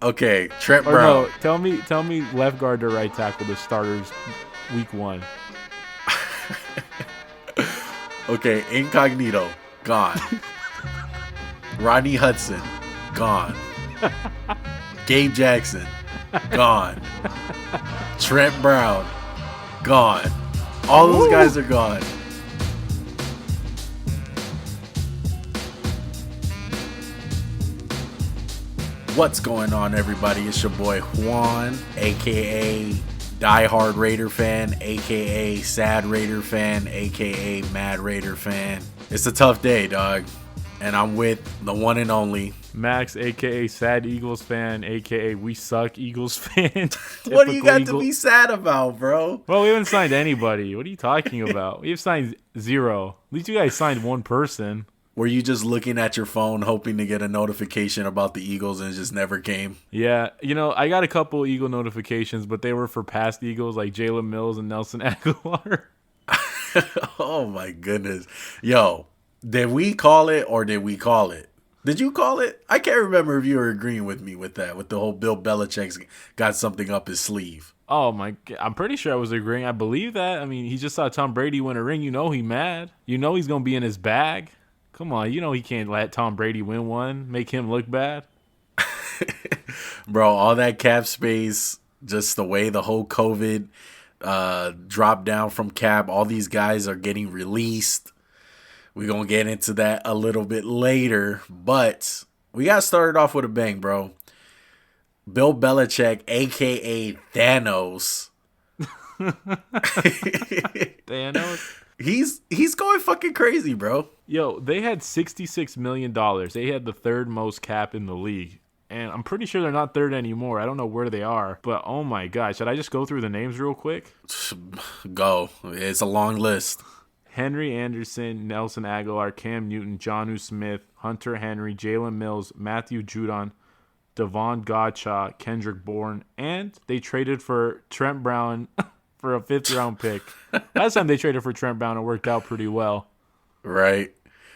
Okay, Trent Or Brown. no, tell me left guard to right tackle the starters week 1. Okay, Incognito, gone. Rodney Hudson, gone. Gabe Jackson, gone. Trent Brown, gone. All those Woo! guys are gone. What's going on, everybody? It's your boy Juan, aka diehard Raider fan, aka sad Raider fan, aka mad Raider fan. It's a tough day, dog. And I'm with the one and only. Max, aka Sad Eagles fan, aka We Suck Eagles fan. What do you Typical got to Eagle. be sad about, bro? Well, we haven't signed anybody. What are you talking about? We've signed 0. At least you guys signed one person. Were you just looking at your phone hoping to get a notification about the Eagles and it just never came? Yeah, I got a couple Eagle notifications, but they were for past Eagles like Jalen Mills and Nelson Aguilar. Oh my goodness. Yo, did we call it or did we call it? Did you call it? I can't remember if you were agreeing with me with that, with the whole Bill Belichick's got something up his sleeve. Oh my! I'm pretty sure I was agreeing. I believe that. I mean, he just saw Tom Brady win a ring. You know he mad. You know he's gonna be in his bag. Come on, you know he can't let Tom Brady win one, make him look bad. Bro, all that cap space, just the way the whole COVID dropped down from cap, all these guys are getting released. We're going to get into that a little bit later, but we got started off with a bang, bro. Bill Belichick, a.k.a. Thanos. Thanos. He's going fucking crazy, bro. Yo, they had $66 million. They had the third most cap in the league. And I'm pretty sure they're not third anymore. I don't know where they are. But oh my god, should I just go through the names real quick? Go. It's a long list. Henry Anderson, Nelson Aguilar, Cam Newton, Jonnu Smith, Hunter Henry, Jalen Mills, Matthew Judon, Devon Godchaux, Kendrick Bourne, and they traded for Trent Brown for a 5th-round pick. Last time they traded for Trent Brown, it worked out pretty well. Right.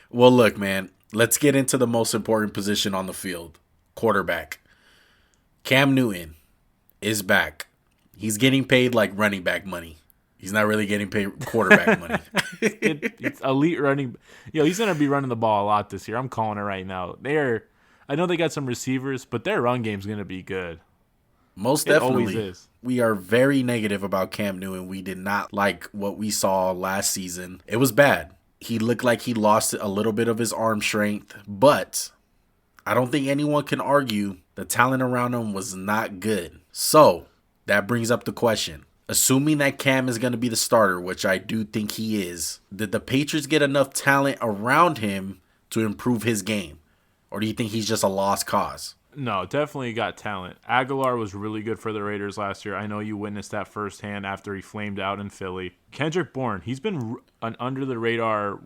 Well, look, man, let's get into the most important position on the field, quarterback. Cam Newton is back. He's getting paid like running back money. He's not really getting paid quarterback money. It's elite running. Yo, he's going to be running the ball a lot this year. I'm calling it right now. I know they got some receivers, but their run game's going to be good. Most It always definitely. is. We are very negative about Cam Newton. We did not like what we saw last season. It was bad. He looked like he lost a little bit of his arm strength, but I don't think anyone can argue the talent around him was not good. So that brings up the question. Assuming that Cam is going to be the starter, which I do think he is, did the Patriots get enough talent around him to improve his game? Or do you think he's just a lost cause? No, definitely got talent. Aguilar was really good for the Raiders last year. I know you witnessed that firsthand after he flamed out in Philly. Kendrick Bourne, he's been an under-the-radar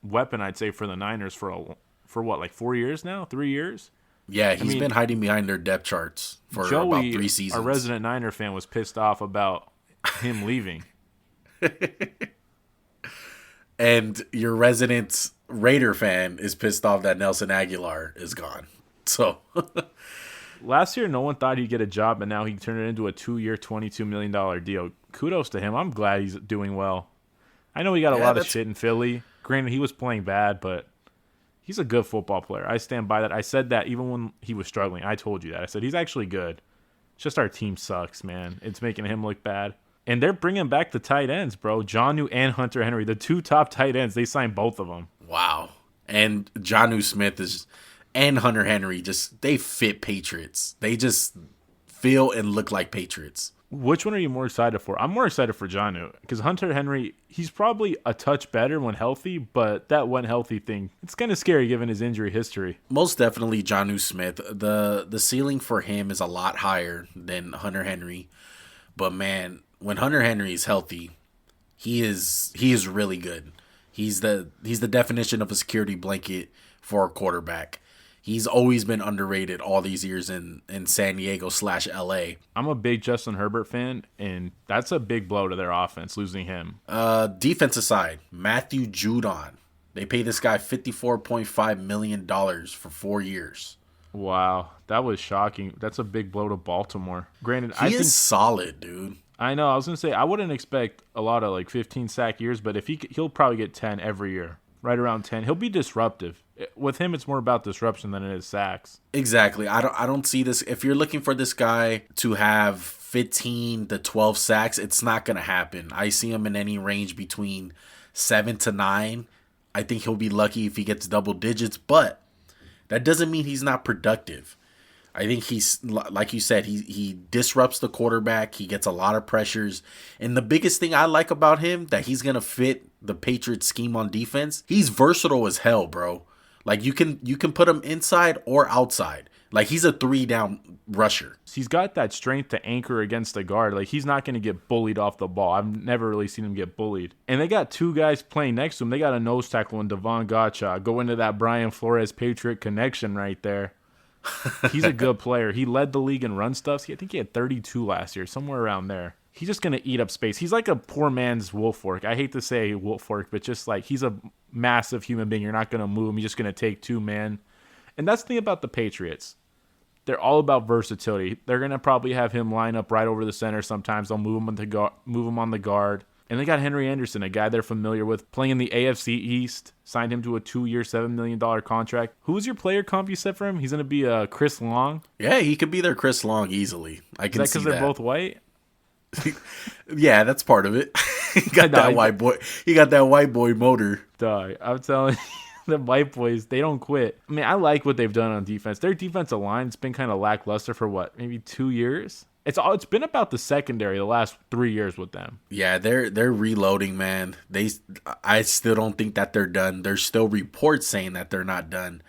weapon, I'd say, for the Niners for what, like 4 years now? 3 years? Yeah, I he's mean, been hiding behind their depth charts for about Joey, 3 seasons. our resident Niner fan, was pissed off about him leaving. And your resident Raider fan is pissed off that Nelson Aguilar is gone. So, Last year, no one thought he'd get a job, but now he turned it into a 2-year, $22 million deal. Kudos to him. I'm glad he's doing well. I know he got a yeah, lot of that's shit in Philly. Granted, he was playing bad, but he's a good football player. I stand by that. I said that even when he was struggling. I told you that. I said he's actually good. It's just our team sucks, man. It's making him look bad. And they're bringing back the tight ends, bro. Jonnu and Hunter Henry, the 2 top tight ends. They signed both of them. wow. And Jonnu Smith and Hunter Henry they fit Patriots. They just feel and look like Patriots. Which one are you more excited for? I'm more excited for Jonnu because Hunter Henry, he's probably a touch better when healthy, but that when healthy thing, it's kind of scary given his injury history. Most definitely Jonnu Smith. The ceiling for him is a lot higher than Hunter Henry. But man, when Hunter Henry is healthy, he is really good. He's the definition of a security blanket for a quarterback. He's always been underrated all these years in San Diego / LA. I'm a big Justin Herbert fan, and that's a big blow to their offense, losing him. Defensive side, Matthew Judon. They pay this guy $54.5 million for 4 years. Wow, that was shocking. That's a big blow to Baltimore. Granted, I He is think solid, dude. I know. I was gonna say I wouldn't expect a lot of like 15 sack years, but if he'll probably get 10 every year, right around 10. He'll be disruptive. With him, it's more about disruption than it is sacks. Exactly. I don't see this. If you're looking for this guy to have 15 to 12 sacks, it's not going to happen. I see him in any range between 7 to 9. I think he'll be lucky if he gets double digits, but that doesn't mean he's not productive. I think he's, like you said, he disrupts the quarterback. He gets a lot of pressures. And the biggest thing I like about him, that he's going to fit the Patriots scheme on defense, he's versatile as hell, bro. Like you can put him inside or outside. Like he's a 3-down rusher. He's got that strength to anchor against the guard. Like he's not going to get bullied off the ball. I've never really seen him get bullied. And they got two guys playing next to him. They got a nose tackle in Devon Gotcha. Go into that Brian Flores Patriot connection right there. He's a good player. He led the league in run stuffs. I think he had 32 last year, somewhere around there. He's just going to eat up space. He's like a poor man's Wolfork. I hate to say Wolfork, but just like he's a massive human being. You're not going to move him. You're just going to take two men. And that's the thing about the Patriots. They're all about versatility. They're going to probably have him line up right over the center sometimes. They'll move him on the guard. And they got Henry Anderson, a guy they're familiar with, playing in the AFC East. Signed him to a 2-year, $7 million contract. Who was your player comp you set for him? He's going to be Chris Long? Yeah, he could be their Chris Long easily. I can see that. Is that because they're both white? Yeah, that's part of it. He got that white boy. He got that white boy motor. Dog, I'm telling you, the white boys, they don't quit. I mean, I like what they've done on defense. Their defensive line's been kind of lackluster for what, maybe 2 years? It's been about the secondary the last 3 years with them. Yeah, they're reloading, man. I still don't think that they're done. There's still reports saying that they're not done.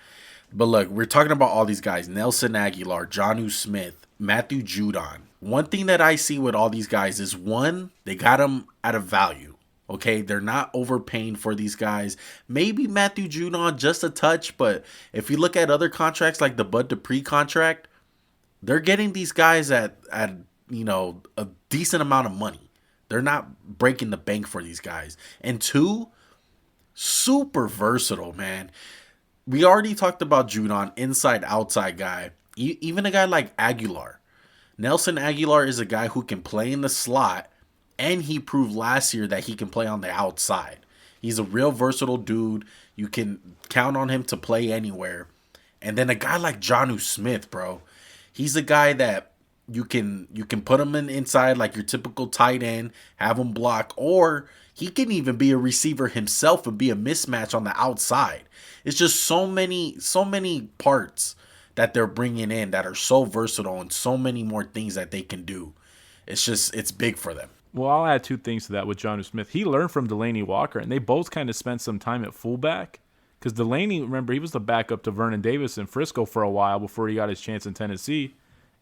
But look, we're talking about all these guys: Nelson Aguilar, Jonnu Smith, Matthew Judon. One thing that I see with all these guys is, one, they got them at a value. Okay, they're not overpaying for these guys. Maybe Matthew Judon just a touch, but if you look at other contracts like the Bud Dupree contract, they're getting these guys at a decent amount of money. They're not breaking the bank for these guys. And two, super versatile, man. We already talked about Judon, inside outside guy. Even a guy like Aguilar. Nelson Aguilar is a guy who can play in the slot, and he proved last year that he can play on the outside. He's a real versatile dude. You can count on him to play anywhere. And then a guy like Jonnu Smith, bro. He's a guy that you can put him inside like your typical tight end, have him block, or he can even be a receiver himself and be a mismatch on the outside. It's just so many parts that they're bringing in that are so versatile, and so many more things that they can do. It's big for them. Well, I'll add two things to that with Jonnu Smith. He learned from Delaney Walker, and they both kind of spent some time at fullback. Because Delaney, remember, he was the backup to Vernon Davis in Frisco for a while before he got his chance in Tennessee.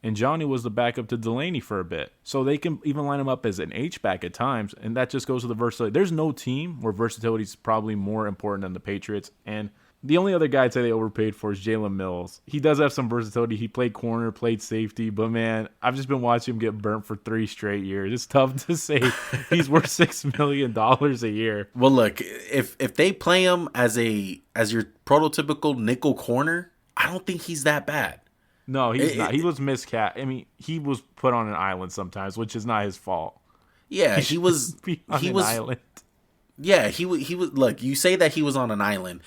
And Johnny was the backup to Delaney for a bit. So they can even line him up as an H-back at times, and that just goes to the versatility. There's no team where versatility is probably more important than the Patriots. And the only other guy I'd say they overpaid for is Jalen Mills. He does have some versatility. He played corner, played safety, but man, I've just been watching him get burnt for 3 straight years. It's tough to say he's worth $6 million a year. Well, look, if they play him as your prototypical nickel corner, I don't think he's that bad. No, he's not. He was miscast. I mean, he was put on an island sometimes, which is not his fault. Yeah, he was on an island. Yeah, he was. Look, you say that he was on an island.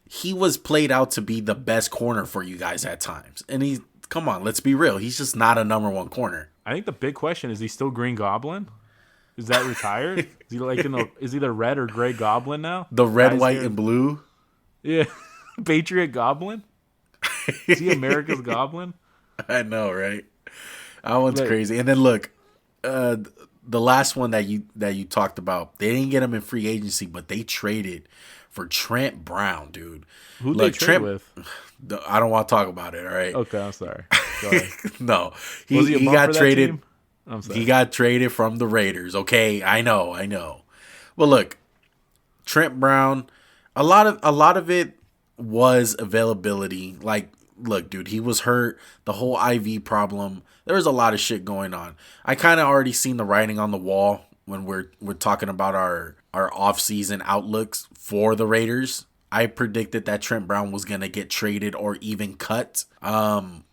He was played out to be the best corner for you guys at times. And come on, let's be real. He's just not a number one corner. I think the big question is he still Green Goblin? Is that retired? Is he is he the red or gray Goblin now? The red, white, and blue? Yeah. Patriot Goblin? Is he America's Goblin? I know, right? That one's crazy. And then look, the last one that you talked about, they didn't get him in free agency, but they traded for Trent Brown, dude. Who'd they trade with? I don't want to talk about it, all right? Okay, I'm sorry. Go ahead. No. He got traded. Team? I'm sorry. He got traded from the Raiders, okay? I know. Well, look, Trent Brown, a lot of it was availability. Like, look, dude, he was hurt. The whole IV problem. There was a lot of shit going on. I kind of already seen the writing on the wall when we're talking about our off-season outlooks for the Raiders. I predicted that Trent Brown was going to get traded or even cut.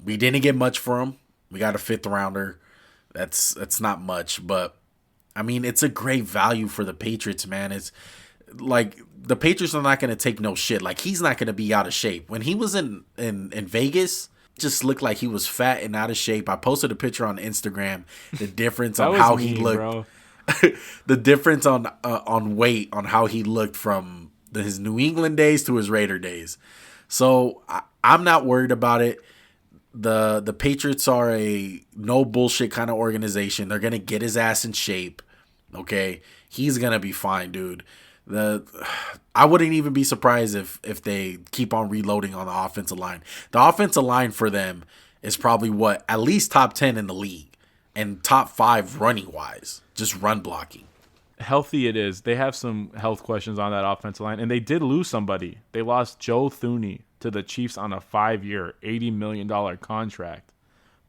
We didn't get much for him. We got a 5th rounder. That's not much, but I mean, it's a great value for the Patriots, man. It's like the Patriots are not going to take no shit. Like, he's not going to be out of shape. When he was in Vegas, just looked like he was fat and out of shape. I posted a picture on Instagram. The difference on how he looked. The difference on weight, on how he looked from his New England days to his Raider days. So I'm not worried about it. The Patriots are a no bullshit kind of organization. They're gonna get his ass in shape. Okay, he's gonna be fine, dude. I wouldn't even be surprised if they keep on reloading on the offensive line. The offensive line for them is probably at least top 10 in the league and top 5 running wise, just run blocking. Healthy it is. They have some health questions on that offensive line, and they did lose somebody. They lost Joe Thuney to the Chiefs on a 5-year, $80 million contract.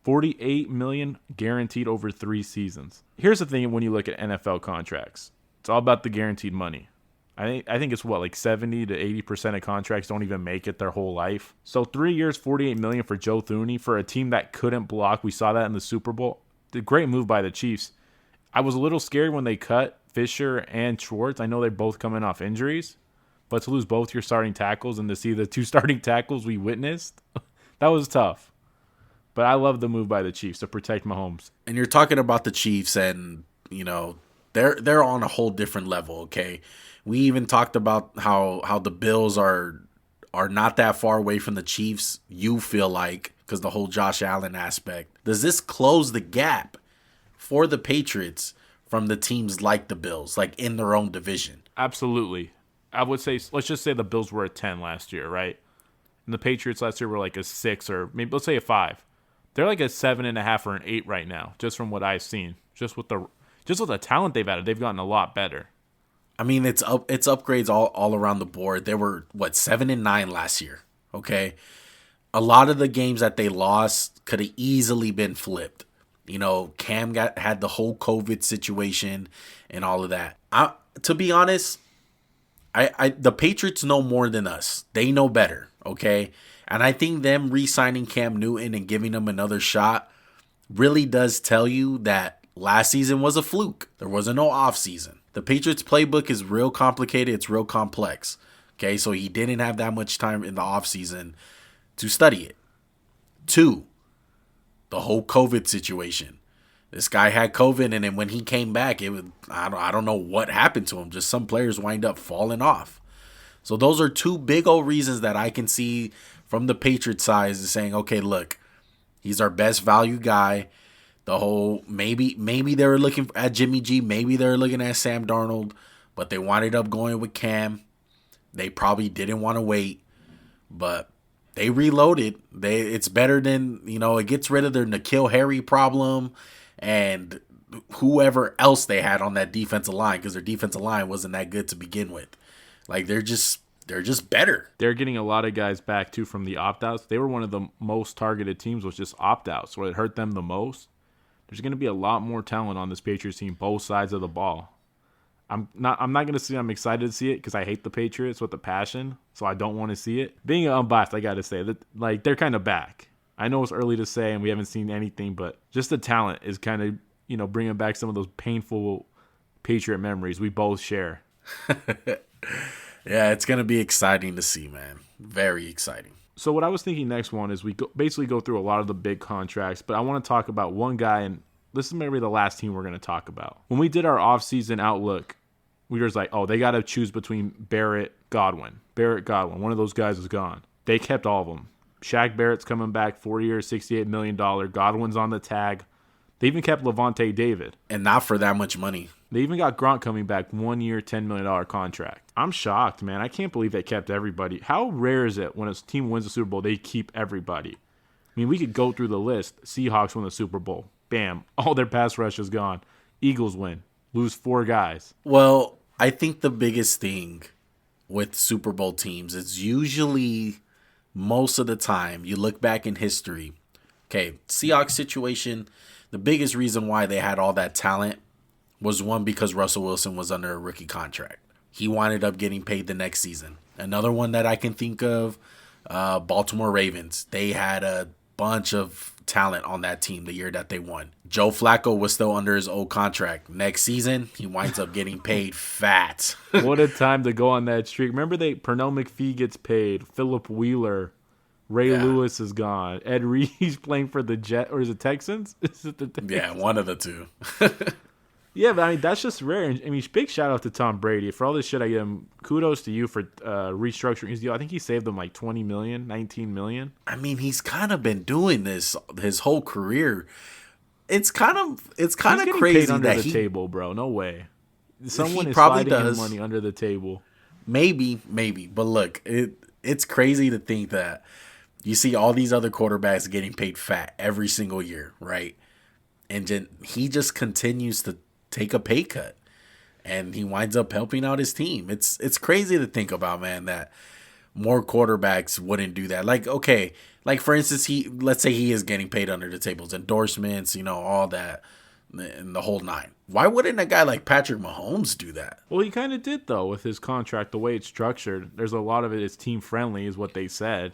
$48 million guaranteed over 3 seasons. Here's the thing when you look at NFL contracts. It's all about the guaranteed money. I think it's like 70 to 80% of contracts don't even make it their whole life. So 3 years, $48 million for Joe Thuney for a team that couldn't block. We saw that in the Super Bowl. The great move by the Chiefs. I was a little scared when they cut Fisher and Schwartz. I know they're both coming off injuries, but to lose both your starting tackles and to see the 2 starting tackles we witnessed, that was tough. But I love the move by the Chiefs to protect Mahomes. And you're talking about the Chiefs, and they're on a whole different level. Okay, we even talked about how the Bills are not that far away from the Chiefs. You feel like, because the whole Josh Allen aspect. Does this close the gap for the Patriots from the teams like the Bills, like in their own division? Absolutely. I would say, let's just say the Bills were a 10 last year, right? And the Patriots last year were like a 6 or maybe let's say a 5. They're like a 7.5 or an 8 right now, just from what I've seen. Just with the talent they've added, they've gotten a lot better. I mean, it's upgrades all around the board. They were 7-9 last year. Okay, a lot of the games that they lost could have easily been flipped. Cam had the whole COVID situation and all of that. To be honest, the Patriots know more than us. They know better, okay? And I think them re-signing Cam Newton and giving him another shot really does tell you that last season was a fluke. There wasn't no off season. The Patriots playbook is real complicated. It's real complex. Okay, so he didn't have that much time in the off season to study it. 2, the whole COVID situation. This guy had COVID, and then when he came back, I don't know what happened to him. Just some players wind up falling off. So those are 2 big old reasons that I can see from the Patriots side is saying, okay, look, he's our best value guy. The whole maybe they were looking at Jimmy G, maybe they were looking at Sam Darnold, but they wound up going with Cam. They probably didn't want to wait, but they reloaded. It's better than, it gets rid of their N'Keal Harry problem and whoever else they had on that defensive line, because their defensive line wasn't that good to begin with. Like, they're just better. They're getting a lot of guys back too from the opt-outs. They were one of the most targeted teams with just opt-outs, where it hurt them the most. There's going to be a lot more talent on this Patriots team, both sides of the ball. I'm not going to say I'm excited to see it because I hate the Patriots with a passion, so I don't want to see it. Being unbiased, I got to say that they're kind of back. I know it's early to say and we haven't seen anything, but just the talent is kind of bringing back some of those painful Patriot memories we both share. Yeah, it's going to be exciting to see, man. Very exciting. So what I was thinking next one is we basically go through a lot of the big contracts, but I want to talk about one guy, and this is maybe the last team we're going to talk about. When we did our offseason outlook, we were just like, they got to choose between Barrett, Godwin. One of those guys is gone. They kept all of them. Shaq Barrett's coming back, 4 years, $68 million. Godwin's on the tag. They even kept Levante David. And not for that much money. They even got Gronk coming back, 1 year, $10 million contract. I'm shocked, man. I can't believe they kept everybody. How rare is it when a team wins the Super Bowl, they keep everybody? I mean, we could go through the list. Seahawks win the Super Bowl. Bam. All their pass rush is gone. Eagles win. Lose 4 guys. Well, I think the biggest thing with Super Bowl teams is usually, most of the time, you look back in history. Okay, Seahawks situation, the biggest reason why they had all that talent was, one, because Russell Wilson was under a rookie contract. He winded up getting paid the next season. Another one that I can think of, Baltimore Ravens. They had a bunch of talent on that team the year that they won. Joe Flacco was still under his old contract. Next season, he winds up getting paid fat. What a time to go on that streak. Remember, Pernell McPhee gets paid. Philip Wheeler. Ray Lewis is gone. Ed Reed's playing for the or is it Texans? Is it the Texans? Yeah, one of the two. Yeah, but I mean, that's just rare. I mean, big shout out to Tom Brady. For all this shit I give him, kudos to you for restructuring his deal. I think he saved them like $20 million, $19 million. I mean, he's kind of been doing this his whole career. It's kind of crazy paid under that the table, bro. No way. Someone is probably sliding does. him money under the table. Maybe. But look, it's crazy to think that you see all these other quarterbacks getting paid fat every single year, right? And he just continues to take a pay cut, and he winds up helping out his team. It's crazy to think about, man, that more quarterbacks wouldn't do that. Like, okay, like for instance, let's say he is getting paid under the tables, endorsements, all that, and the whole nine. Why wouldn't a guy like Patrick Mahomes do that? Well, he kind of did, though, with his contract, the way it's structured. There's a lot of it is team friendly, is what they said.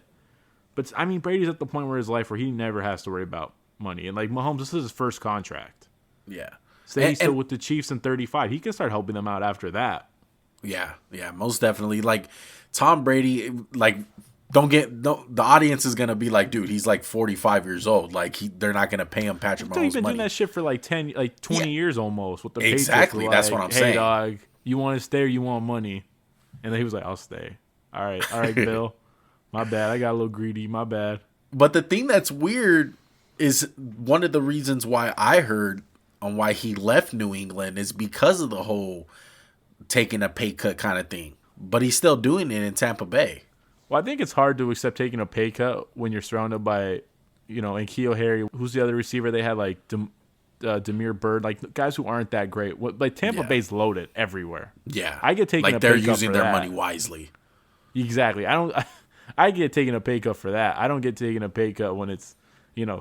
But I mean, Brady's at the point where his life where he never has to worry about money. And like Mahomes, this is his first contract. Yeah. Say he's still with the Chiefs in 35. He can start helping them out after that. Yeah, most definitely. Like Tom Brady, like the audience is gonna be like, dude, he's like 45 years old. Like they're not gonna pay him Patrick Mahomes He's been money. doing that shit for like 20 years almost with the Patriots. Exactly, that's what I'm saying. Hey dog, you want to stay or you want money? And then he was like, I'll stay. All right, Bill. My bad. I got a little greedy. My bad. But the thing that's weird is one of the reasons why I heard on why he left New England is because of the whole taking a pay cut kind of thing. But he's still doing it in Tampa Bay. Well, I think it's hard to accept taking a pay cut when you're surrounded by, N'Keal Harry. Who's the other receiver they had? Like Demir Bird, like guys who aren't that great. Like Tampa Bay's loaded everywhere. Yeah, I get taken like a pay they're cut using for their that. money wisely. Exactly. I get taken a pay cut for that. I don't get taken a pay cut when it's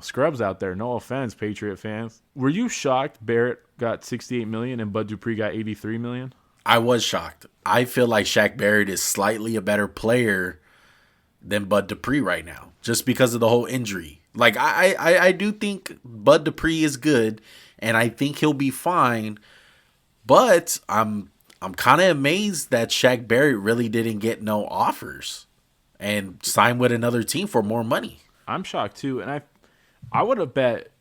scrubs out there. No offense, Patriot fans. Were you shocked Barrett got $68 million and Bud Dupree got $83 million? I was shocked. I feel like Shaq Barrett is slightly a better player than Bud Dupree right now, just because of the whole injury. Like I do think Bud Dupree is good, and I think he'll be fine. But I'm kind of amazed that Shaq Barrett really didn't get no offers and sign with another team for more money. I'm shocked too, and I would have bet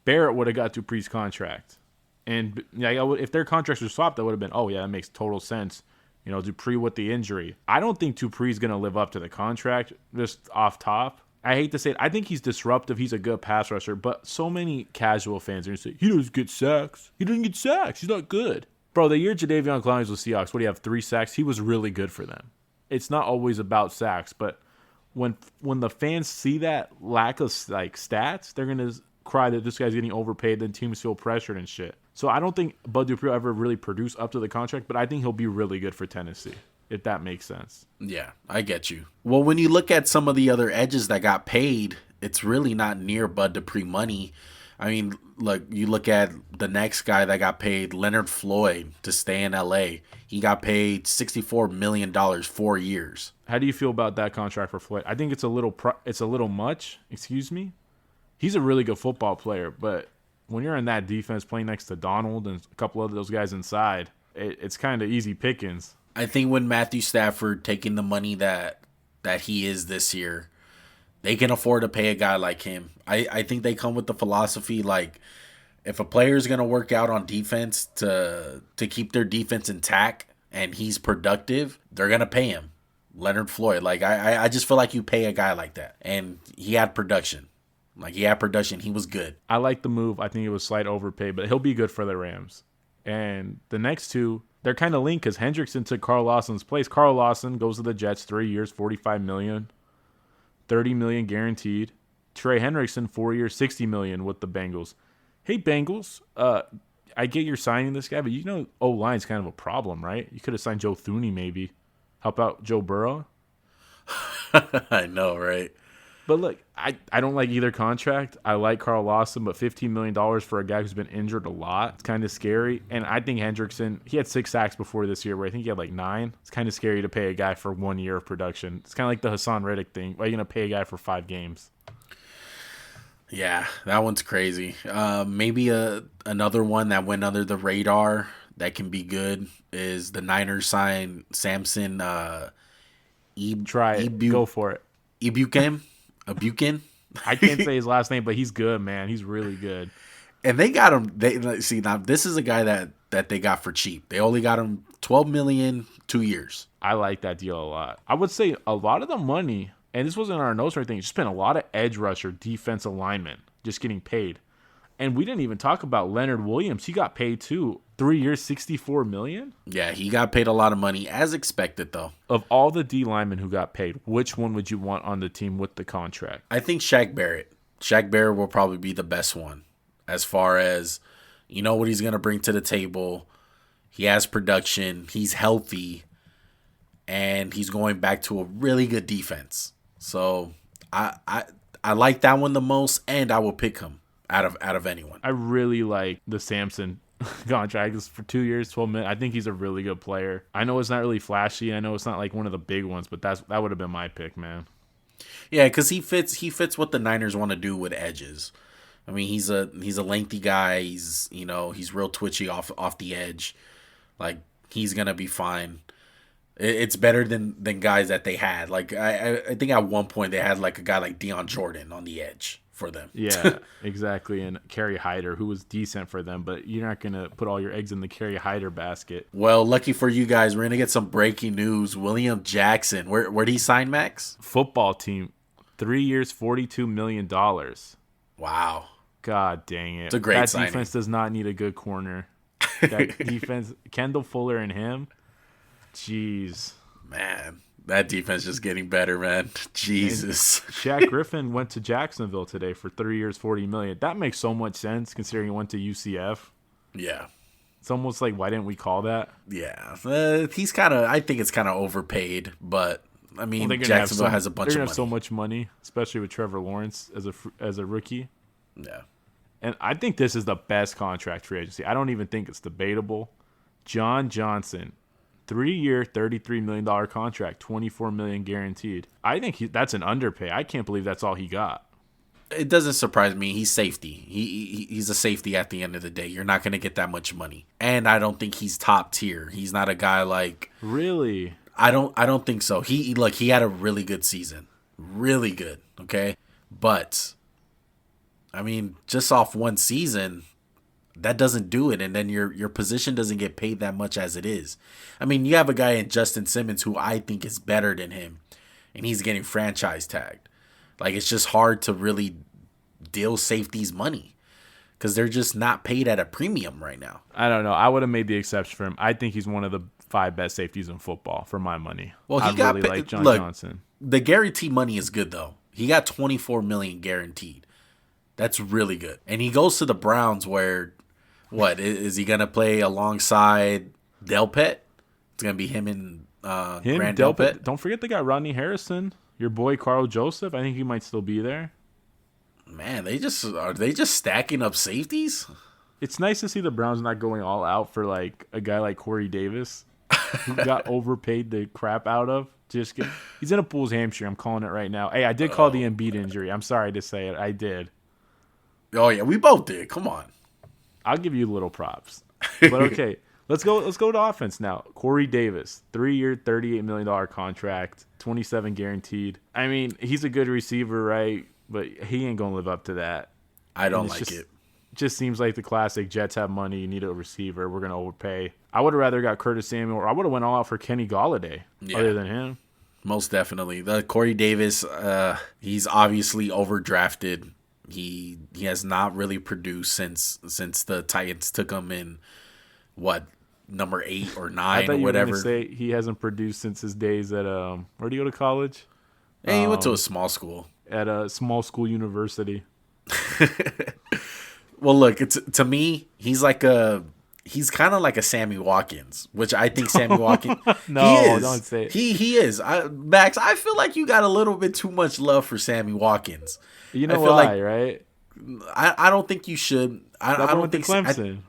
Barrett would have got Dupree's contract. And if their contracts were swapped, that would have been, oh, yeah, that makes total sense. Dupree with the injury. I don't think Dupree's going to live up to the contract, just off top. I hate to say it. I think he's disruptive. He's a good pass rusher. But so many casual fans are going to say, he doesn't get sacks. He doesn't get sacks. He's not good. Bro, the year Jadeveon Clowney was with Seahawks, what do you have, 3 sacks? He was really good for them. It's not always about sacks, but when the fans see that lack of like stats, they're gonna cry that this guy's getting overpaid. Then teams feel pressured and shit. So I don't think Bud Dupree will ever really produce up to the contract, but I think he'll be really good for Tennessee, if that makes sense. Yeah, I get you. Well, when you look at some of the other edges that got paid, it's really not near Bud Dupree money. I mean, look, you look at the next guy that got paid, Leonard Floyd, to stay in L.A. He got paid $64 million 4 years. How do you feel about that contract for Floyd? I think it's a little much. Excuse me. He's a really good football player, but when you're in that defense playing next to Donald and a couple of those guys inside, it's kind of easy pickings. I think when Matthew Stafford taking the money that he is this year, they can afford to pay a guy like him. I think they come with the philosophy like if a player is going to work out on defense to keep their defense intact and he's productive, they're going to pay him. Leonard Floyd, like I just feel like you pay a guy like that. And he had production. He was good. I like the move. I think it was slight overpay, but he'll be good for the Rams. And the next two, they're kind of linked because Hendrickson took Carl Lawson's place. Carl Lawson goes to the Jets 3 years, $45 million. $30 million guaranteed. Trey Hendrickson, 4 years, $60 million with the Bengals. Hey, Bengals, I get you're signing this guy, but O-line's kind of a problem, right? You could have signed Joe Thuney maybe. Help out Joe Burrow. I know, right? But look, I don't like either contract. I like Carl Lawson, but $15 million for a guy who's been injured a lot, it's kind of scary. And I think Hendrickson, he had 6 sacks before this year, where I think he had like 9. It's kind of scary to pay a guy for 1 year of production. It's kind of like the Hassan Reddick thing. Why are you going to pay a guy for 5 games? Yeah, that one's crazy. Maybe another one that went under the radar that can be good is the Niners sign Samson Try it. Go for it. Ibukin. I can't say his last name, but he's good, man. He's really good. And they got him. They see now. This is a guy that they got for cheap. They only got him $12 million, 2 years. I like that deal a lot. I would say a lot of the money, and this wasn't in our notes or anything, just spent a lot of edge rusher, defensive linemen just getting paid. And we didn't even talk about Leonard Williams. He got paid too. 3 years, $64 million. Yeah, he got paid a lot of money, as expected, though. Of all the D linemen who got paid, which one would you want on the team with the contract? I think Shaq Barrett. Shaq Barrett will probably be the best one, as far as you know what he's going to bring to the table. He has production. He's healthy, and he's going back to a really good defense. So I like that one the most, and I will pick him out of anyone. I really like the Samson contract. It's for 2 years, $12 million. I think he's a really good player. I know it's not really flashy. I know it's not like one of the big ones, but that would have been my pick, man. Yeah, because he fits what the Niners want to do with edges. I mean, he's a lengthy guy. He's real twitchy off the edge. Like, he's gonna be fine. It's better than guys that they had. Like I think at one point they had like a guy like Deion Jordan on the edge for them. Yeah, exactly. And Kerry Hyder, who was decent for them, but you're not going to put all your eggs in the Kerry Hyder basket. Well, lucky for you guys, we're going to get some breaking news. William Jackson, where did he sign, Max? Football team, 3 years, $42 million. Wow. God dang it. It's a great signing. That defense does not need a good corner. That defense, Kendall Fuller and him, jeez. Man. That defense just getting better, man. Jesus. And Shaq Griffin went to Jacksonville today for 3 years, $40 million. That makes so much sense considering he went to UCF. Yeah. It's almost like, why didn't we call that? Yeah. He's kind of, I think it's kind of overpaid, but I mean, Jacksonville has a bunch of money. They're going to have so much money, especially with Trevor Lawrence as a rookie. Yeah. And I think this is the best contract free agency. I don't even think it's debatable. John Johnson. 3-year, $33 million contract, $24 million guaranteed. I think that's an underpay. I can't believe that's all he got. It doesn't surprise me. He's safety. He's a safety at the end of the day. You're not going to get that much money. And I don't think he's top tier. He's not a guy like... Really? I don't think so. He had a really good season. Really good, okay? But, I mean, just off one season... That doesn't do it, and then your position doesn't get paid that much as it is. I mean, you have a guy in Justin Simmons who I think is better than him, and he's getting franchise tagged. Like, it's just hard to really deal safeties money because they're just not paid at a premium right now. I don't know. I would have made the exception for him. I think he's one of the 5 best safeties in football for my money. Well, I really like John Johnson. The guarantee money is good, though. He got $24 million guaranteed. That's really good. And he goes to the Browns where... What, is he going to play alongside Delpit? It's going to be him and Grant Delpit? Don't forget they got Rodney Harrison, your boy Carl Joseph. I think he might still be there. Man, are they just stacking up safeties? It's nice to see the Browns not going all out for like a guy like Corey Davis, who got overpaid the crap out of. He's in a Bulls hamstring. I'm calling it right now. Hey, I did call the Embiid injury. I'm sorry to say it. I did. Oh, yeah, we both did. Come on. I'll give you little props. But okay, let's go to offense now. Corey Davis, 3-year, $38 million contract, 27 guaranteed. I mean, he's a good receiver, right? But he ain't going to live up to that. I don't like it. Just seems like the classic Jets have money, you need a receiver, we're going to overpay. I would have rather got Curtis Samuel, or I would have went all out for Kenny Golladay other than him. Most definitely. The Corey Davis, he's obviously overdrafted. He has not really produced since the Titans took him in, number 8 or 9 or whatever. You were gonna say he hasn't produced since his days at where did he go to college? Hey, he went to a small school. At a small school university. Well, look, to me, he's like a he's kind of like a Sammy Watkins, which I think Sammy Watkins. No, he is. don't say it. He is. Max, I feel like you got a little bit too much love for Sammy Watkins. You know I feel why, like right? I don't think you should. I don't think Clemson.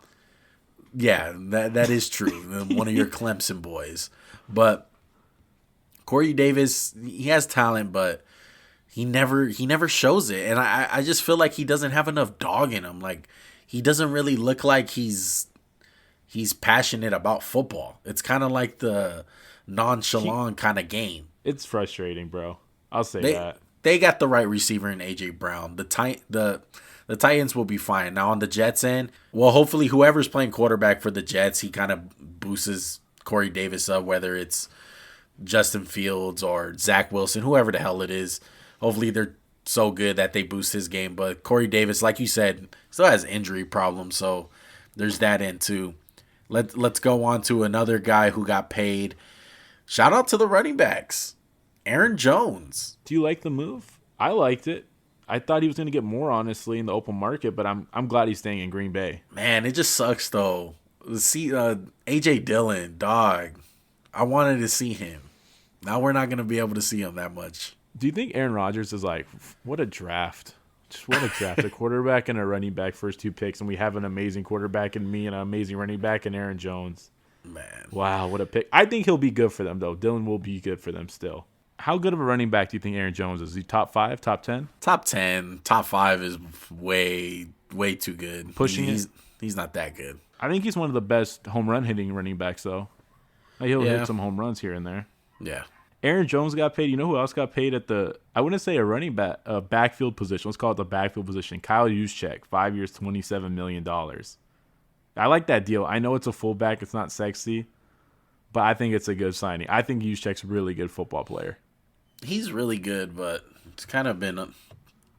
yeah, that is true. One of your Clemson boys, but Corey Davis, he has talent, but he never shows it, and I just feel like he doesn't have enough dog in him. Like he doesn't really look like he's passionate about football. It's kind of like the nonchalant kind of game. It's frustrating, bro. I'll say that. They got the right receiver in AJ Brown. The Titans will be fine. Now on the Jets end, well, hopefully whoever's playing quarterback for the Jets, he kind of boosts Corey Davis up, whether it's Justin Fields or Zach Wilson, whoever the hell it is. Hopefully they're so good that they boost his game. But Corey Davis, like you said, still has injury problems, so there's that end too. Let's go on to another guy who got paid. Shout out to the running backs. Aaron Jones. Do you like the move? I liked it. I thought he was going to get more, honestly, in the open market, but I'm glad he's staying in Green Bay. Man, it just sucks, though. See, A.J. Dillon, dog. I wanted to see him. Now we're not going to be able to see him that much. Do you think Aaron Rodgers is like, what a draft? Just what a draft. A quarterback and a running back, first 2 picks, and we have an amazing quarterback in me and an amazing running back in Aaron Jones. Man. Wow, what a pick. I think he'll be good for them, though. Dillon will be good for them still. How good of a running back do you think Aaron Jones is? Is he top 5, top 10? Top 10. Top 5 is way too good. He's not that good. I think he's one of the best home run hitting running backs, though. Like, he'll hit some home runs here and there. Yeah. Aaron Jones got paid. You know who else got paid at the, I wouldn't say a running back, a backfield position. Let's call it the backfield position. Kyle Juszczyk, 5 years, $27 million. I like that deal. I know it's a fullback. It's not sexy, but I think it's a good signing. I think Juszczyk's a really good football player. He's really good, but it's kind of been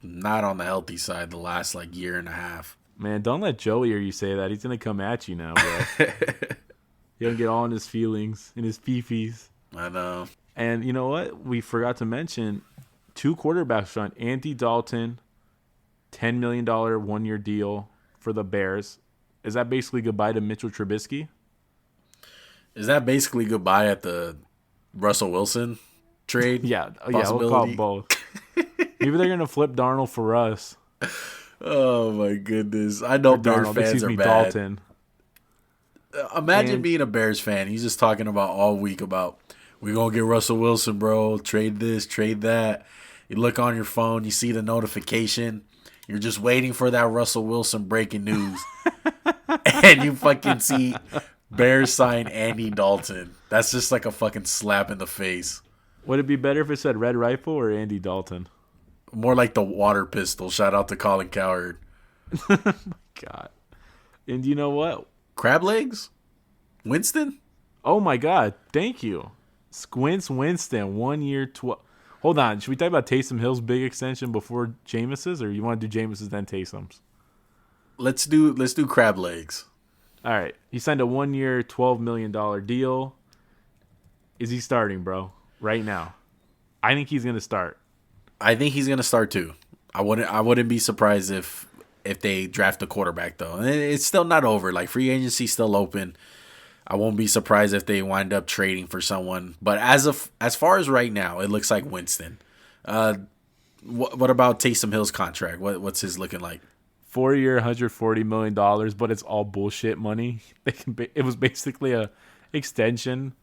not on the healthy side the last year and a half. Man, don't let Joey hear you say that. He's going to come at you now, bro. He'll get all in his feelings, in his fifis. I know. And you know what? We forgot to mention 2 quarterbacks on Andy Dalton, $10 million 1-year deal for the Bears. Is that basically goodbye to Mitchell Trubisky? Is that basically goodbye at the Russell Wilson trade? Yeah, we'll call it both. Maybe they're going to flip Darnold for us. Oh, my goodness. I know Bears fans are bad. Dalton. Imagine being a Bears fan. He's just talking about all week about, we're going to get Russell Wilson, bro. Trade this, trade that. You look on your phone, you see the notification. You're just waiting for that Russell Wilson breaking news. And you fucking see Bears sign Andy Dalton. That's just like a fucking slap in the face. Would it be better if it said Red Rifle or Andy Dalton? More like the water pistol. Shout out to Colin Cowherd. Oh my God. And you know what? Crab legs? Winston? Oh my God. Thank you. Squints Winston, 1 year, 12. Hold on. Should we talk about Taysom Hill's big extension before Jameis's, or you want to do Jameis's then Taysom's? Let's do crab legs. All right. He signed a 1 year, $12 million deal. Is he starting, bro? Right now. I think he's going to start. I think he's going to start too. I wouldn't be surprised if they draft a quarterback though. And it's still not over. Like free agency's still open. I won't be surprised if they wind up trading for someone. But as far as right now, it looks like Winston. What about Taysom Hill's contract? What's his looking like? 4 year, $140 million, but it's all bullshit money. It was basically a extension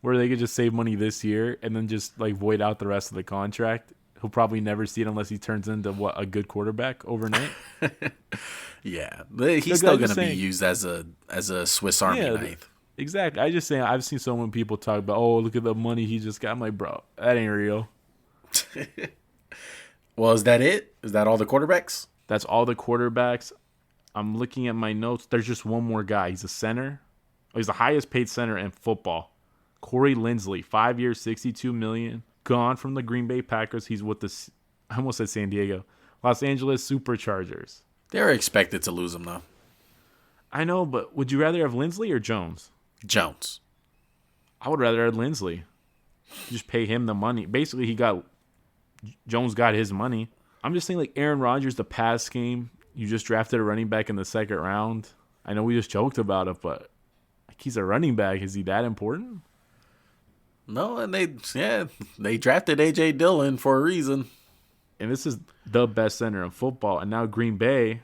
where they could just save money this year and then just void out the rest of the contract. He'll probably never see it unless he turns into a good quarterback overnight. Yeah, he's still going to be used as a Swiss Army knife. Exactly. I just saying, I've seen so many people talk about, oh, look at the money he just got. I'm like, bro, that ain't real. Well, is that it? Is that all the quarterbacks? That's all the quarterbacks. I'm looking at my notes. There's just one more guy. He's a center. He's the highest paid center in football. Corey Linsley, 5 years, $62 million. Gone from the Green Bay Packers. He's with I almost said San Diego, Los Angeles Superchargers. They're expected to lose him though. I know, but would you rather have Linsley or Jones? Jones. I would rather have Linsley. Just pay him the money. Basically, Jones got his money. I'm just saying, Aaron Rodgers, the pass game, you just drafted a running back in the second round. I know we just joked about it, but like, he's a running back. Is he that important? No, and they drafted AJ Dillon for a reason. And this is the best center in football. And now Green Bay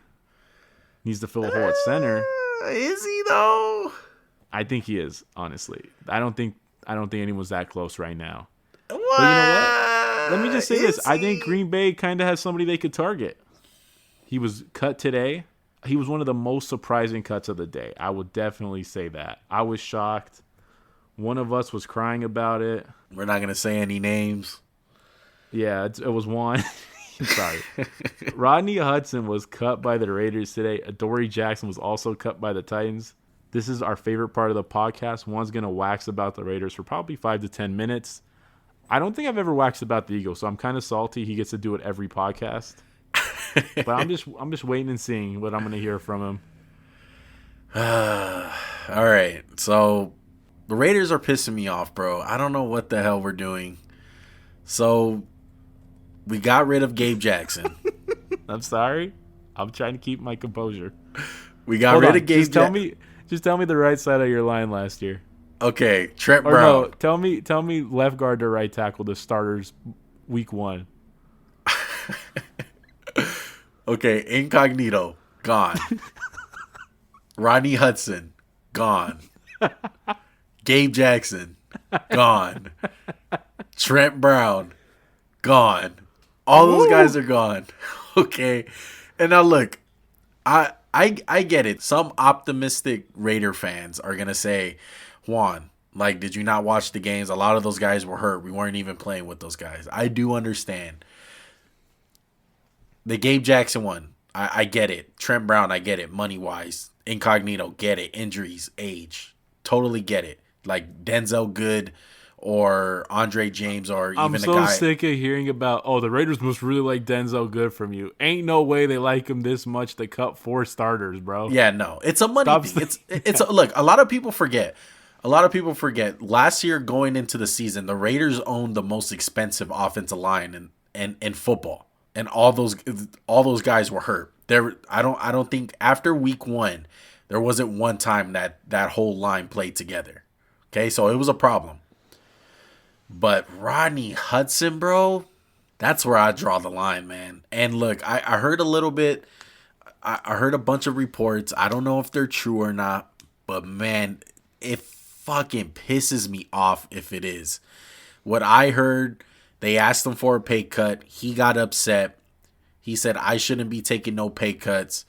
needs to fill a hole at center. Is he though? I think he is, honestly. I don't think anyone's that close right now. What? But you know what? Let me just say this. Is I think he? Green Bay kind of has somebody they could target. He was cut today. He was one of the most surprising cuts of the day. I would definitely say that. I was shocked. One of us was crying about it. We're not gonna say any names. Yeah, it was Juan. Sorry. Rodney Hudson was cut by the Raiders today. Adoree Jackson was also cut by the Titans. This is our favorite part of the podcast. Juan's going to wax about the Raiders for probably 5 to 10 minutes. I don't think I've ever waxed about the Eagles, so I'm kind of salty. He gets to do it every podcast. But I'm just waiting and seeing what I'm going to hear from him. All right. So the Raiders are pissing me off, bro. I don't know what the hell we're doing. So we got rid of Gabe Jackson. I'm sorry. I'm trying to keep my composure. We got rid of Gabe Jackson. Just tell me the right side of your line last year. Okay, Trent Or Brown. no, tell me left guard to right tackle, the starters week 1. Okay, Incognito, gone. Rodney Hudson, gone. Gabe Jackson, gone. Trent Brown, gone. All those guys are gone. Okay. And now look, I get it. Some optimistic Raider fans are going to say, Juan, like, did you not watch the games? A lot of those guys were hurt. We weren't even playing with those guys. I do understand. The Gabe Jackson one, I get it. Trent Brown, I get it. Money-wise. Incognito, get it. Injuries, age. Totally get it. Like Denzel Good or Andre James or even I'm so a guy. sick of hearing about, the Raiders must really like Denzel Good from you. Ain't no way they like him this much. They cut 4 starters, bro. Yeah, no. It's a money thing. Look, a lot of people forget. Last year going into the season, the Raiders owned the most expensive offensive line in football. And all those guys were hurt. I don't think after week 1 there wasn't one time that whole line played together. Okay, so it was a problem. But Rodney Hudson, bro, that's where I draw the line, man. And look, I heard a little bit. I heard a bunch of reports. I don't know if they're true or not, but man, it fucking pisses me off if it is. What I heard, they asked him for a pay cut. He got upset. He said, I shouldn't be taking no pay cuts.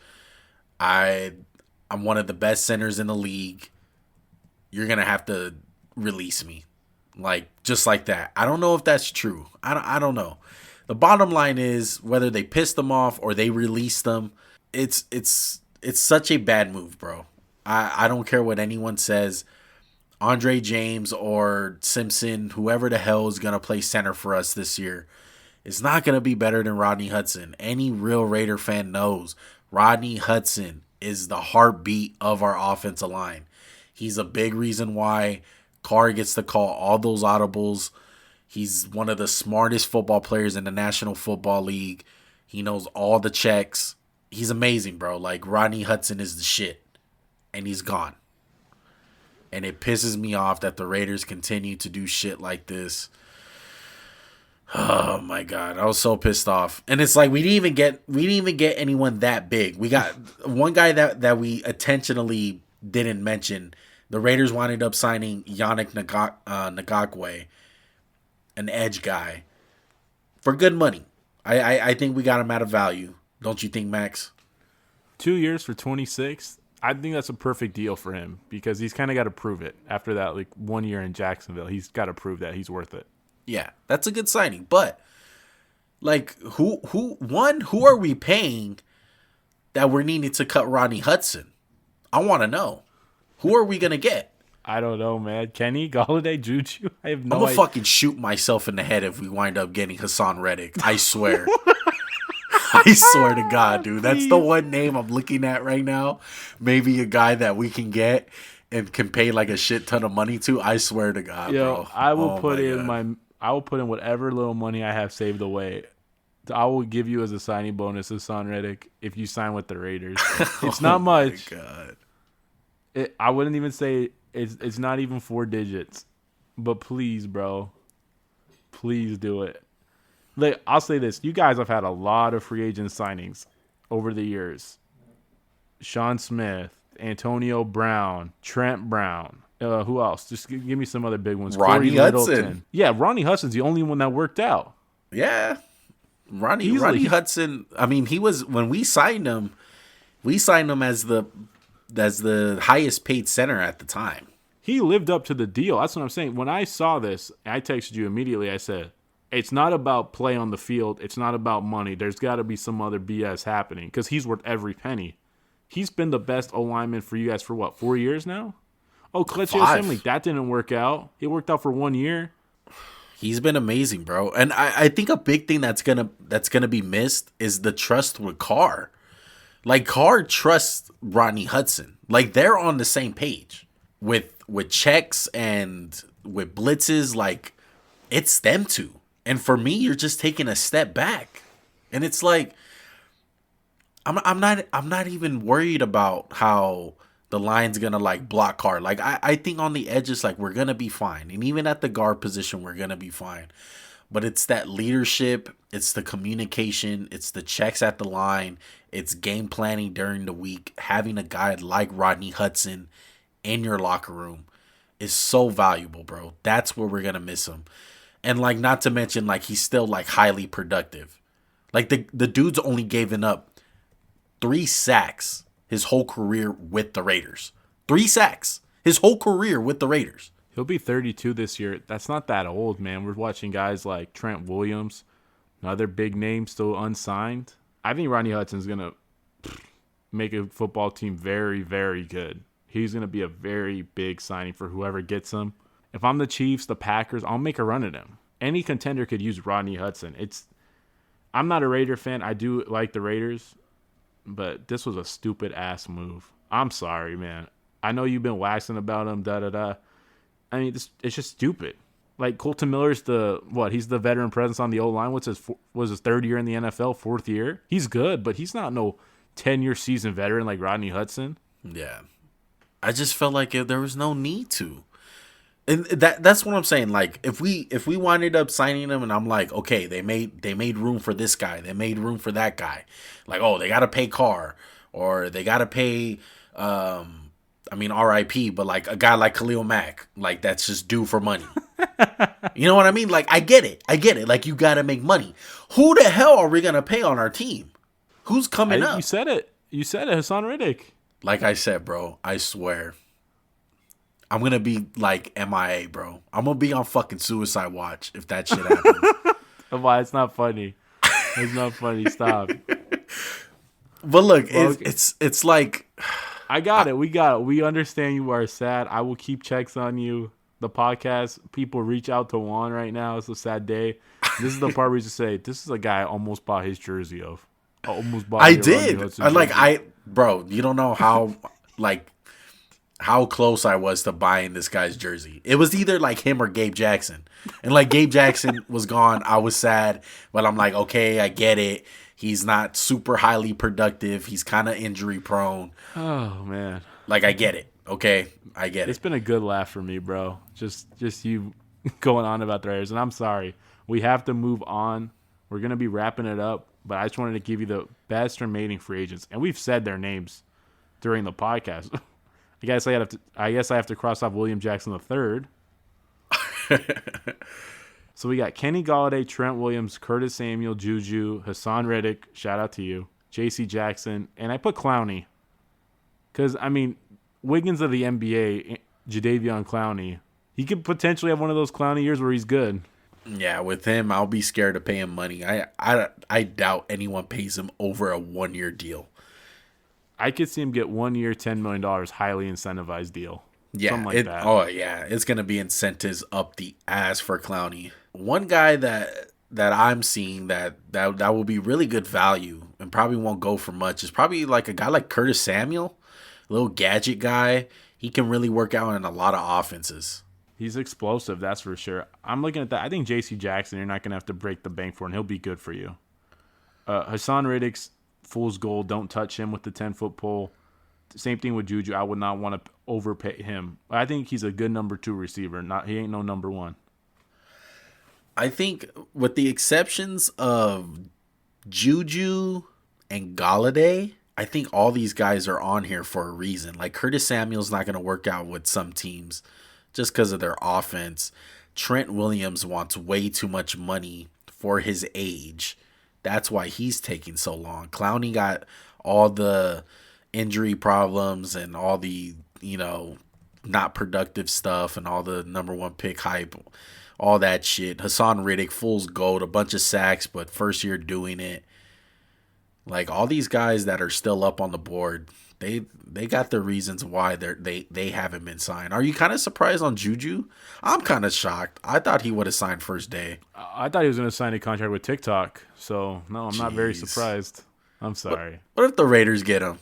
I'm one of the best centers in the league. You're going to have to release me. Like, just like that. I don't know if that's true. I don't know. The bottom line is whether they pissed him off or they released him, it's such a bad move, bro. I don't care what anyone says. Andre James or Simpson, whoever the hell is going to play center for us this year, it's not going to be better than Rodney Hudson. Any real Raider fan knows Rodney Hudson is the heartbeat of our offensive line. He's a big reason why Carr gets to call all those audibles. He's one of the smartest football players in the National Football League. He knows all the checks. He's amazing, bro. Like, Rodney Hudson is the shit. And he's gone. And it pisses me off that the Raiders continue to do shit like this. Oh my God, I was so pissed off. And it's like we didn't even get anyone that big. We got one guy that we intentionally didn't mention. The Raiders wound up signing Yannick Ngakoue, an edge guy, for good money. I think we got him at a value. Don't you think, Max? 2 years for 26. I think that's a perfect deal for him because he's kind of got to prove it after that, like 1 year in Jacksonville. He's got to prove that he's worth it. Yeah, that's a good signing. But like, who are we paying that we're needing to cut Rodney Hudson? I want to know. Who are we gonna get? I don't know, man. Kenny, Galladay, Juju. I have no I'm gonna idea. fucking shoot myself in the head if we wind up getting Hassan Reddick. I swear. I swear to God, dude. That's the one name I'm looking at right now. Maybe a guy that we can get and can pay like a shit ton of money to. I swear to God, bro. I will put in whatever little money I have saved away. I will give you as a signing bonus Hassan Reddick if you sign with the Raiders. It's not much. My God. I wouldn't even say it's not even 4 digits. But please, bro. Please do it. Like, I'll say this. You guys have had a lot of free agent signings over the years. Sean Smith, Antonio Brown, Trent Brown. Who else? Just give me some other big ones. Ronnie Corey Hudson. Littleton. Yeah, Ronnie Hudson's the only one that worked out. Yeah. Ronnie Hudson, I mean, he was, when we signed him as the highest paid center at the time. He lived up to the deal. That's what I'm saying. When I saw this, I texted you immediately. I said, it's not about play on the field. It's not about money. There's got to be some other BS happening because he's worth every penny. He's been the best O-lineman for you guys for what, 4 years now? Oh, Kelechi Osemele, that didn't work out. It worked out for 1 year. He's been amazing, bro. And I think a big thing that's gonna be missed is the trust with Carr. Like, Carr trusts Rodney Hudson. Like, they're on the same page with checks and with blitzes. Like, it's them two. And for me, you're just taking a step back. And it's like, I'm not even worried about how the line's gonna like block Carr. Like, I think on the edges, like, we're gonna be fine. And even at the guard position, we're gonna be fine. But it's that leadership, it's the communication, it's the checks at the line, it's game planning during the week. Having a guy like Rodney Hudson in your locker room is so valuable, bro. That's where we're gonna miss him. And, like, not to mention, like, he's still, like, highly productive. Like, the dude's only given up 3 sacks his whole career with the Raiders. 3 sacks his whole career with the Raiders. He'll be 32 this year. That's not that old, man. We're watching guys like Trent Williams, another big name still unsigned. I think Rodney Hudson's going to make a football team very, very good. He's going to be a very big signing for whoever gets him. If I'm the Chiefs, the Packers, I'll make a run at him. Any contender could use Rodney Hudson. I'm not a Raider fan. I do like the Raiders, but this was a stupid-ass move. I'm sorry, man. I know you've been waxing about him, da-da-da. I mean, it's just stupid. Like, Colton Miller's he's the veteran presence on the O-line. Was his 3rd year in the NFL, 4th year? He's good, but he's not no 10-year seasoned veteran like Rodney Hudson. Yeah. I just felt like there was no need to. And that's what I'm saying. Like, if we winded up signing him and I'm like, okay, they made room for this guy. They made room for that guy. Like, oh, they got to pay Carr or they got to pay, RIP, but like a guy like Khalil Mack, like that's just due for money. You know what I mean? Like, I get it. Like, you got to make money. Who the hell are we going to pay on our team? Who's coming up? You said it, Hassan Reddick. Like I said, bro, I swear. I'm going to be like MIA, bro. I'm going to be on fucking suicide watch if that shit happens. Why? It's not funny. It's not funny. Stop. But look, it's like... I got it. We got it. We understand you are sad. I will keep checks on you. The podcast, people reach out to Juan right now. It's a sad day. This is the part where you say, this is a guy I almost bought his jersey of. I did. Bro, you don't know how close I was to buying this guy's jersey. It was either like him or Gabe Jackson. And like Gabe Jackson was gone. I was sad, but I'm like, okay, I get it. He's not super highly productive. He's kind of injury prone. Oh, man. Like, I get it. Okay, I get it. It's been a good laugh for me, bro. Just you going on about the Raiders. And I'm sorry. We have to move on. We're going to be wrapping it up. But I just wanted to give you the best remaining free agents. And we've said their names during the podcast. I guess I have to cross off William Jackson III. So we got Kenny Golladay, Trent Williams, Curtis Samuel, Juju, Hassan Reddick, shout out to you, J.C. Jackson, and I put Clowney. Because, I mean, Wiggins of the NBA, Jadeveon Clowney, he could potentially have one of those Clowney years where he's good. Yeah, with him, I'll be scared to pay him money. I doubt anyone pays him over a 1-year deal. I could see him get 1 year, $10 million, highly incentivized deal. Yeah, something like that. Oh, yeah. It's going to be incentives up the ass for Clowney. One guy that I'm seeing that will be really good value and probably won't go for much is probably like a guy like Curtis Samuel, a little gadget guy. He can really work out in a lot of offenses. He's explosive, that's for sure. I'm looking at that. I think J.C. Jackson, you're not going to have to break the bank for, and he'll be good for you. Hassan Reddick's fool's gold. Don't touch him with the 10-foot pole. Same thing with Juju. I would not want to overpay him. I think he's a good number 2 receiver. He ain't no number 1. I think with the exceptions of Juju and Galladay, I think all these guys are on here for a reason. Like Curtis Samuel's not going to work out with some teams just because of their offense. Trent Williams wants way too much money for his age. That's why he's taking so long. Clowney got all the injury problems and all the, not productive stuff and all the number 1 pick hype, all that shit. Hassan Riddick, fool's gold, a bunch of sacks, but first year doing it. Like all these guys that are still up on the board, they got their reasons why they haven't been signed. Are you kind of surprised on Juju? I'm kind of shocked. I thought he would have signed first day. I thought he was going to sign a contract with TikTok. So no, I'm not very surprised. I'm sorry. What if the Raiders get him?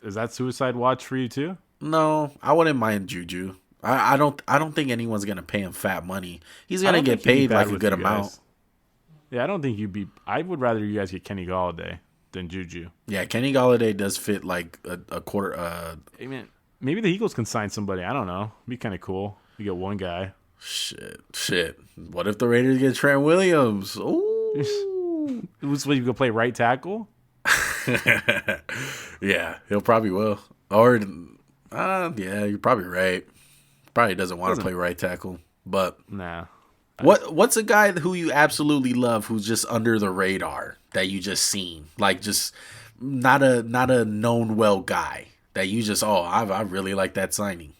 Is that suicide watch for you too? No, I wouldn't mind Juju. I don't think anyone's gonna pay him fat money. He's gonna get paid like a good amount. Yeah, I don't think I would rather you guys get Kenny Galladay than Juju. Yeah, Kenny Galladay does fit like a quarter. Hey man, maybe the Eagles can sign somebody. I don't know. It'd be kind of cool. You get one guy. Shit. What if the Raiders get Trent Williams? Ooh. So you go play right tackle? Yeah, he'll probably will. Or, yeah, you're probably right. Probably doesn't want to play right tackle. But nah. What's a guy who you absolutely love who's just under the radar that you just seen? Like just not a known well guy that you just I really like that signing.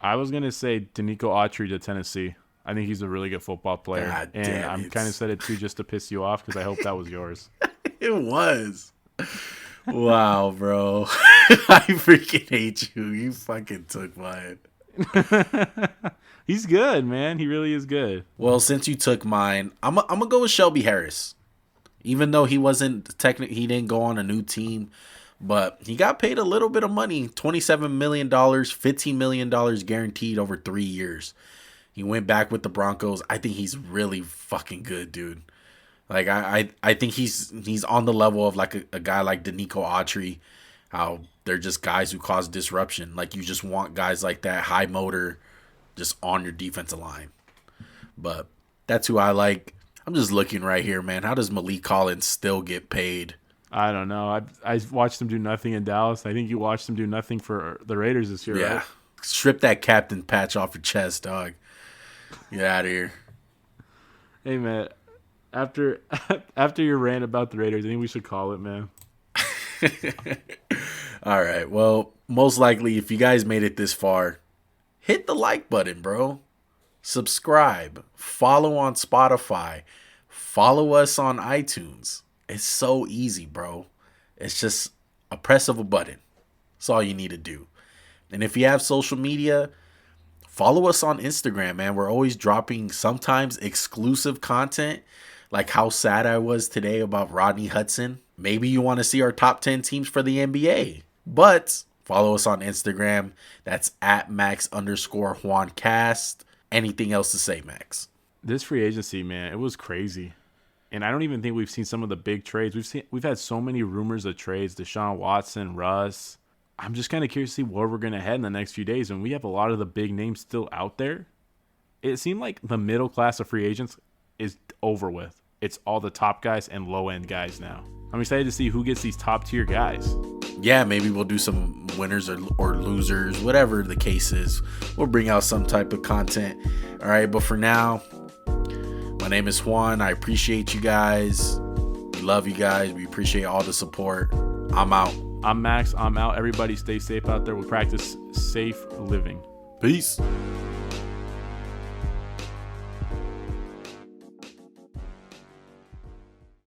I was gonna say Danico Autry to Tennessee. I think he's a really good football player. I'm kind of said it too just to piss you off because I hope that was yours. It was. Wow, bro. I freaking hate you. You fucking took mine. He's good, man. He really is good. Well, since you took mine, I'm gonna go with Shelby Harris. Even though he he didn't go on a new team, but he got paid a little bit of money, $27 million, $15 million guaranteed over 3 years. He went back with the Broncos. I think he's really fucking good, dude. Like I think he's on the level of like a guy like Danico Autry, how they're just guys who cause disruption. Like you just want guys like that, high motor, just on your defensive line. But that's who I like. I'm just looking right here, man. How does Malik Collins still get paid? I don't know. I watched him do nothing in Dallas. I think you watched him do nothing for the Raiders this year, Yeah. Right? Strip that captain patch off your chest, dog. Get out of here. Hey, man. After your rant about the Raiders, I think we should call it, man. All right. Well, most likely, if you guys made it this far, hit the like button, bro. Subscribe. Follow on Spotify. Follow us on iTunes. It's so easy, bro. It's just a press of a button. That's all you need to do. And if you have social media, follow us on Instagram, man. We're always dropping sometimes exclusive content, like how sad I was today about Rodney Hudson. Maybe you want to see our top 10 teams for the NBA. But follow us on Instagram. That's at Max_JuanCast. Anything else to say, Max? This free agency, man, it was crazy. And I don't even think we've seen some of the big trades. We've had so many rumors of trades. Deshaun Watson, Russ. I'm just kind of curious to see where we're going to head in the next few days. And we have a lot of the big names still out there. It seemed like the middle class of free agents is over with. It's all the top guys and low-end guys now. I'm excited to see who gets these top-tier guys. Yeah, maybe we'll do some winners or losers, whatever the case is. We'll bring out some type of content. All right, but for now, my name is Juan. I appreciate you guys. We love you guys. We appreciate all the support. I'm out. I'm Max. I'm out. Everybody stay safe out there. We'll practice safe living. Peace.